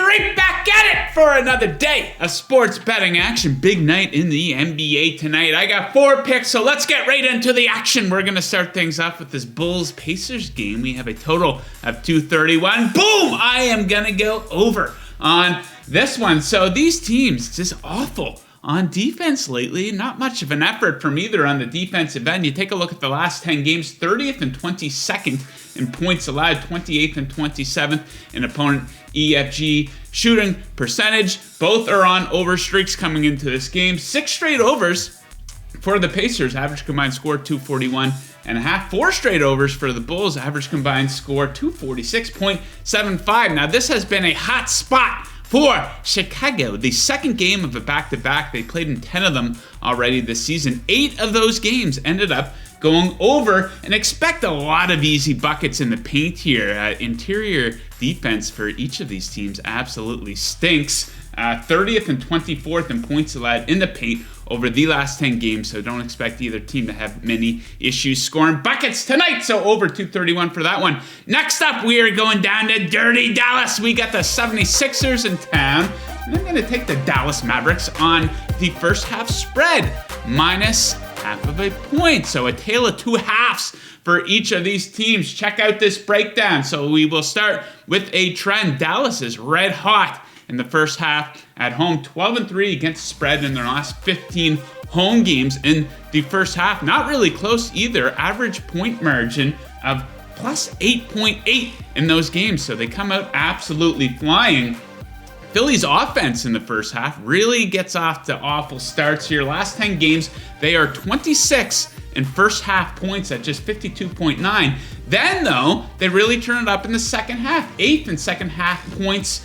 right back at it for another day of sports betting action. Big night in the NBA tonight. I got 4 picks, so let's get right into the action. We're going to start things off with this Bulls-Pacers game. We have a total of 231. Boom! I am going to go over on this one. So these teams, just awful on defense lately. Not much of an effort from either on the defensive end. You take a look at the last 10 games, 30th and 22nd in points allowed, 28th and 27th in opponent EFG shooting percentage. Both are on over streaks coming into this game. 6 straight overs for the Pacers, average combined score 241.5. 4 straight overs for the Bulls, average combined score 246.75. Now this has been a hot spot for Chicago. The second game of a back-to-back. They played in 10 of them already this season. 8 of those games ended up going over, and expect a lot of easy buckets in the paint here. Interior defense for each of these teams absolutely stinks. 30th and 24th in points allowed in the paint over the last 10 games, so don't expect either team to have many issues scoring buckets tonight, so over 231 for that one. Next up, we are going down to dirty Dallas. We got the 76ers in town, and I'm going to take the Dallas Mavericks on the first half spread, minus half of a point, so a tale of 2 halves for each of these teams. Check out this breakdown. So we will start with a trend. Dallas is red hot in the first half at home, 12-3 against the spread in their last 15 home games in the first half. Not really close either. Average point margin of plus 8.8 in those games. So they come out absolutely flying. Philly's offense in the first half really gets off to awful starts here. Last 10 games, they are 26 in first half points at just 52.9. Then, though, they really turn it up in the second half. 8th in second half points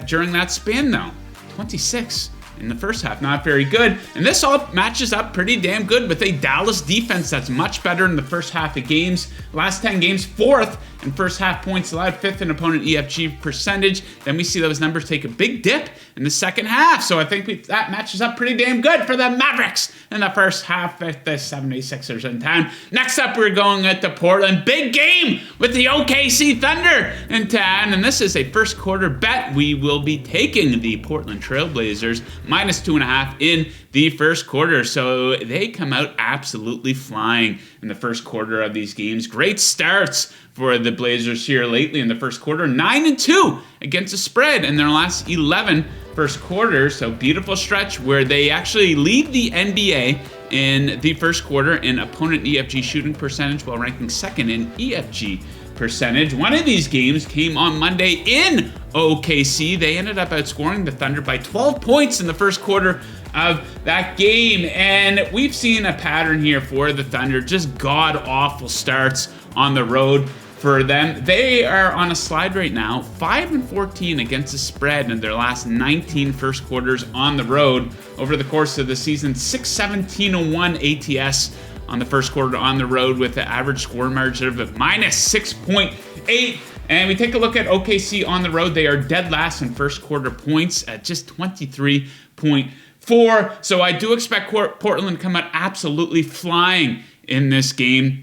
during that span, though. 26 in the first half, not very good. And this all matches up pretty damn good with a Dallas defense that's much better in the first half of games. Last 10 games, 4th in first half points allowed, 5th in opponent EFG percentage. Then we see those numbers take a big dip in the second half. So I think that matches up pretty damn good for the Mavericks in the first half with the 76ers in town. Next up, we're going at the Portland. Big game with the OKC Thunder in town. And this is a first quarter bet. We will be taking the Portland Trailblazers minus 2.5 in the first quarter. So they come out absolutely flying in the first quarter of these games. Great starts for the Blazers here lately in the first quarter. 9-2 against the spread in their last 11 first quarters. So beautiful stretch where they actually lead the NBA in the first quarter in opponent EFG shooting percentage while ranking second in EFG percentage. One of these games came on Monday in OKC. They ended up outscoring the Thunder by 12 points in the first quarter of that game. And we've seen a pattern here for the Thunder, just god-awful starts on the road for them. They are on a slide right now, 5-14 against the spread in their last 19 first quarters on the road. Over the course of the season, 6-17-1 ATS on the first quarter on the road with the average score margin of minus 6.8. And we take a look at OKC on the road. They are dead last in first quarter points at just 23.4. So I do expect Portland to come out absolutely flying in this game.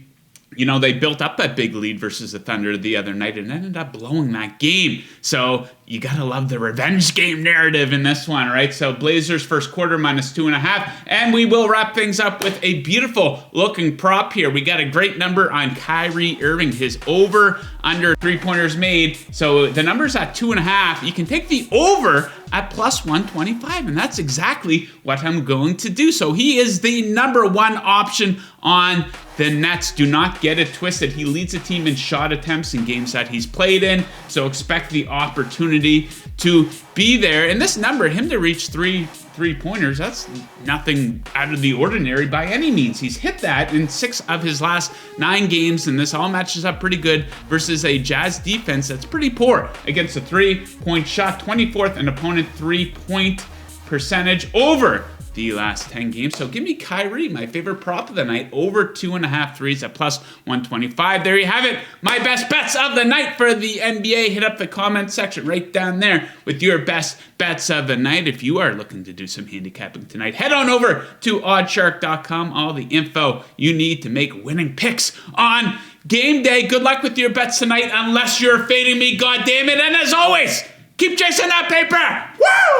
You know, they built up that big lead versus the Thunder the other night and ended up blowing that game. So you gotta love the revenge game narrative in this one, right? So Blazers first quarter minus 2.5. And we will wrap things up with a beautiful looking prop here. We got a great number on Kyrie Irving, his over under 3-pointers made. So the number's at 2.5. You can take the over at plus 125, and that's exactly what I'm going to do. So he is the number 1 option on the Nets. Do not get it twisted. He leads the team in shot attempts in games that he's played in, so expect the opportunity to be there. And this number, him to reach three-pointers, that's nothing out of the ordinary by any means. He's hit that in 6 of his last 9 games, and this all matches up pretty good versus a Jazz defense that's pretty poor against a 3-point shot, 24th in opponent 3-point percentage over the last 10 games. So give me Kyrie, my favorite prop of the night, over 2.5 threes at plus 125. There you have it. My best bets of the night for the NBA. Hit up the comment section right down there with your best bets of the night. If you are looking to do some handicapping tonight, head on over to oddshark.com. All the info you need to make winning picks on game day. Good luck with your bets tonight, unless you're fading me, goddammit. And as always, Keep chasing that paper. Woo!